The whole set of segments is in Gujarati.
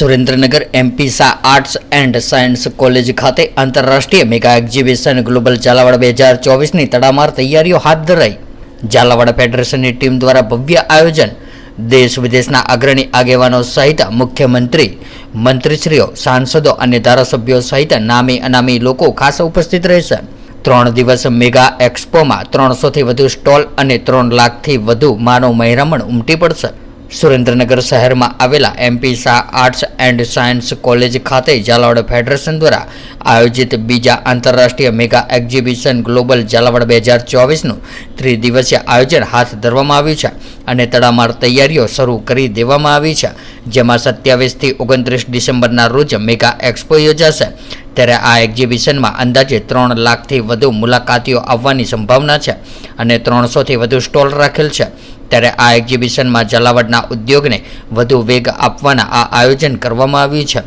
Surendranagar MP Shah arts and science college ખાતે આંતરરાષ્ટ્રીય મેગા એક્ઝિબિશન ગ્લોબલ ઝાલાવાડ 2024ની તડામાર તૈયારીઓ હાથ ધરાઈ। ઝાલાવાડ ફેડરેશનની ટીમ દ્વારા ભવ્ય આયોજન। દેશ વિદેશના અગ્રણી આગેવાનો સહિત મુખ્યમંત્રી, મંત્રીશ્રીઓ, સાંસદો અને ધારાસભ્યો સહિત નામી અનામી લોકો ખાસ ઉપસ્થિત રહેશે। 3 દિવસ મેગા એક્સપોમાં 300થી વધુ સ્ટોલ અને 3 લાખથી વધુ માનવ મહેરામણ ઉમટી પડશે। સુરેન્દ્રનગર શહેરમાં આવેલા MP Shah arts and science college ખાતે ઝાલાવાડ ફેડરેશન દ્વારા આયોજિત બીજા આંતરરાષ્ટ્રીય મેગા એક્ઝિબિશન ગ્લોબલ ઝાલાવાડ 2024નું ત્રિદિવસીય આયોજન હાથ ધરવામાં આવ્યું છે અને તડામાર તૈયારીઓ શરૂ કરી દેવામાં આવી છે, જેમાં 27થી 29 ડિસેમ્બરના રોજ મેગા એક્સપો યોજાશે। ત્યારે આ એક્ઝિબિશનમાં અંદાજે 3 લાખથી વધુ મુલાકાતીઓ આવવાની સંભાવના છે અને 300થી વધુ સ્ટોલ રાખેલ છે। ત્યારે આ એક્ઝિબિશનમાં ઝાલાવાડના ઉદ્યોગને વધુ વેગ આપવાના આ આયોજન કરવામાં આવ્યું છે।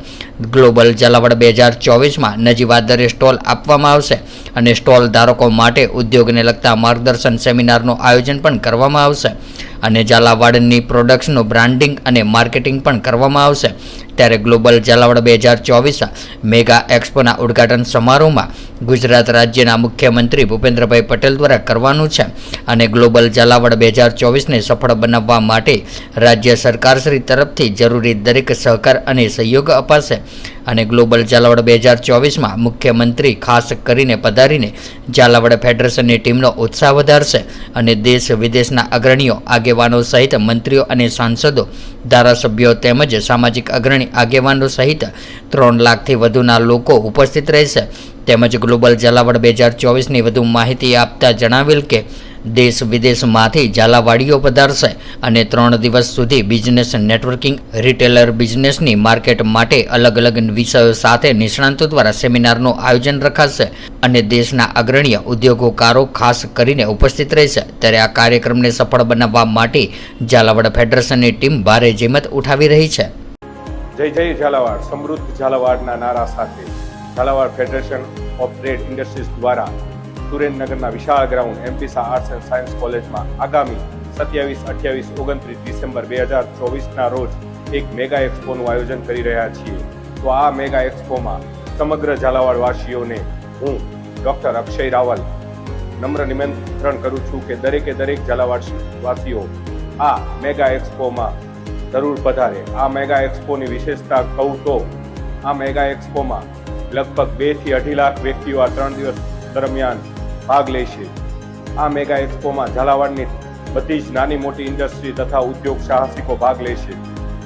ગ્લોબલ ઝાલાવાડ 2024માં નજીવા દરે સ્ટોલ આપવામાં આવશે અને સ્ટોલ ધારકો માટે ઉદ્યોગને લગતા માર્ગદર્શન સેમિનારનું આયોજન પણ કરવામાં આવશે અને ઝાલાવાડની પ્રોડક્ટ્સનું બ્રાન્ડિંગ અને માર્કેટિંગ પણ કરવામાં આવશે। ત્યારે ગ્લોબલ ઝાલાવાડ 2024 મેગા એક્સપોના ઉદ્ઘાટન સમારોહમાં ગુજરાત રાજ્યના મુખ્યમંત્રી ભૂપેન્દ્રભાઈ પટેલ દ્વારા કરવાનું છે અને ગ્લોબલ ઝાલાવાડ 2024ને સફળ બનાવવા માટે રાજ્ય સરકારશ્રી તરફથી જરૂરી દરેક સહકાર અને સહયોગ અપાશે અને ગ્લોબલ ઝાલાવાડ 2024માં મુખ્યમંત્રી ખાસ કરીને પધારીને ઝાલાવાડ ફેડરેશનની ટીમનો ઉત્સાહ વધારશે અને દેશ વિદેશના અગ્રણીઓ, આગેવાનો સહિત મંત્રીઓ અને સાંસદો, ધારાસભ્યો તેમજ સામાજિક અગ્રણી આગેવાનો સહિત 3 લાખથી વધુના લોકો ઉપસ્થિત રહેશે। તેમજ ગ્લોબલ ઝાલાવાડ 2024ની વધુ માહિતી આપતા જણાવેલ કે દેશ વિદેશમાંથી ઝાલાવાડીઓ પધારશે અને 3 દિવસ સુધી બિઝનેસ નેટવર્કિંગ, રિટેલર બિઝનેસની માર્કેટ માટે અલગ અલગ વિષયો સાથે નિષ્ણાંતો દ્વારા સેમિનારનું આયોજન રખાશે અને દેશના અગ્રણીય ઉદ્યોગકારો ખાસ કરીને ઉપસ્થિત રહેશે। ત્યારે આ કાર્યક્રમને સફળ બનાવવા માટે ઝાલાવાડ ફેડરેશનની ટીમ ભારે જહેમત ઉઠાવી રહી છે। જય જય ઝાલાવાડ, સમૃદ્ધ ઝાલાવાડના નારા સાથે Jhalawad federation of trade industries દ્વારા સુરેન્દ્રનગરના વિશાળ ground MP Shah arts and science કોલેજમાં આગામી 27, 28, 29 ડિસેમ્બર 2024ના રોજ એક મેગા એક્સપોનું આયોજન કરી રહ્યા છીએ। તો આ મેગા એક્સપોમાં સમગ્ર ઝાલાવાડ વાસીઓને હું ડૉક્ટર અક્ષય રાવલ નમ્ર નિમંત્રણ કરું છું કે દરેકે દરેક ઝાલાવાડ વાસીઓ આ મેગા એક્સપોમાં જરૂર પધારે। આ મેગા એક્સપોની વિશેષતા કહું તો આ મેગા એક્સપોમાં લગભગ 2 થી 2.5 લાખ વ્યક્તિઓ આ 3 દિવસ દરમિયાન ભાગ લેશે। આ મેગા એક્સપોમાં ઝાલાવાડની બધી જ નાની મોટી ઇન્ડસ્ટ્રી તથા ઉદ્યોગ સાહસિકો ભાગ લેશે।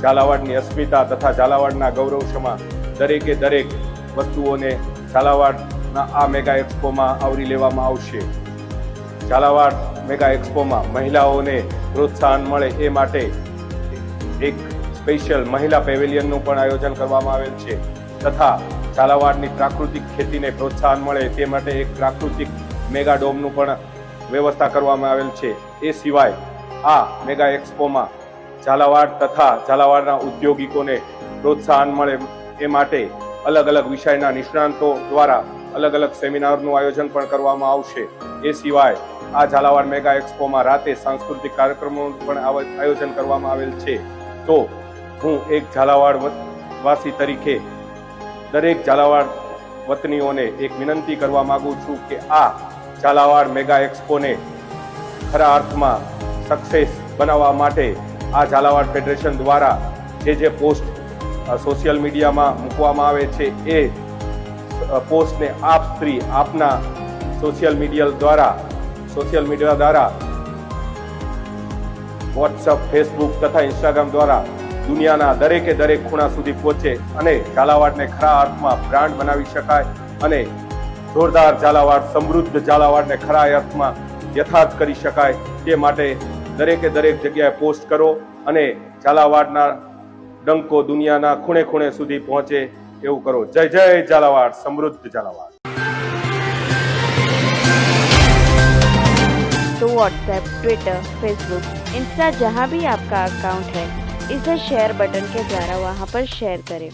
ઝાલાવાડની અસ્મિતા તથા ઝાલાવાડના ગૌરવક્ષમાં દરેકે દરેક વસ્તુઓને ઝાલાવાડના આ મેગા એક્સપોમાં આવરી લેવામાં આવશે। ઝાલાવાડ મેગા એક્સપોમાં મહિલાઓને પ્રોત્સાહન મળે એ માટે એક સ્પેશિયલ મહિલા પેવેલિયનનું પણ આયોજન કરવામાં આવેલ છે તથા ઝાલાવાડની પ્રાકૃતિક ખેતીને પ્રોત્સાહન મળે તે માટે એક પ્રાકૃતિક મેગા ડોમનું પણ વ્યવસ્થા કરવામાં આવેલ છે। એ સિવાય આ મેગા એક્સપોમાં ઝાલાવાડ તથા ઝાલાવાડના ઉદ્યોગિકોને પ્રોત્સાહન મળે એ માટે અલગ અલગ વિષયના નિષ્ણાંતો દ્વારા અલગ અલગ સેમિનારનું આયોજન પણ કરવામાં આવશે। એ સિવાય આ ઝાલાવાડ મેગા એક્સપોમાં રાતે સાંસ્કૃતિક કાર્યક્રમોનું પણ આયોજન કરવામાં આવેલ છે। તો હું એક ઝાલાવાડ વાસી તરીકે દરેક ઝાલાવાડ વતનીઓને એક વિનંતી કરવા માંગુ છું કે આ ઝાલાવાડ મેગા એક્સપોને ખરા અર્થમાં સક્સેસ બનાવવા માટે આ ઝાલાવાડ ફેડરેશન દ્વારા જે પોસ્ટ સોશિયલ મીડિયામાં મૂકવામાં આવે છે એ પોસ્ટને આપ શ્રી આપના સોશિયલ મીડિયા દ્વારા વોટ્સઅપ, ફેસબુક તથા ઇન્સ્ટાગ્રામ દ્વારા દુનિયાના દરેકે દરેક ખૂણા સુધી પહોંચે અને ઝાલાવાડને ખરા અર્થમાં બ્રાન્ડ બનાવી શકાય અને જોરદાર ઝાલાવાડ, સમૃદ્ધ ઝાલાવાડને ખરા અર્થમાં યથાર્થ કરી શકાય તે માટે દરેકે દરેક જગ્યાએ પોસ્ટ કરો અને ઝાલાવાડના ડંકો દુનિયાના ખૂણે ખૂણે સુધી પહોંચે એવું કરો। જય જય ઝાલાવાડ, સમૃદ્ધ ઝાલાવાડ। तो व्हाट्सएप, ट्विटर, फेसबुक, इंस्टा जहाँ भी आपका अकाउंट है, इसे शेयर बटन के द्वारा वहाँ पर शेयर करें।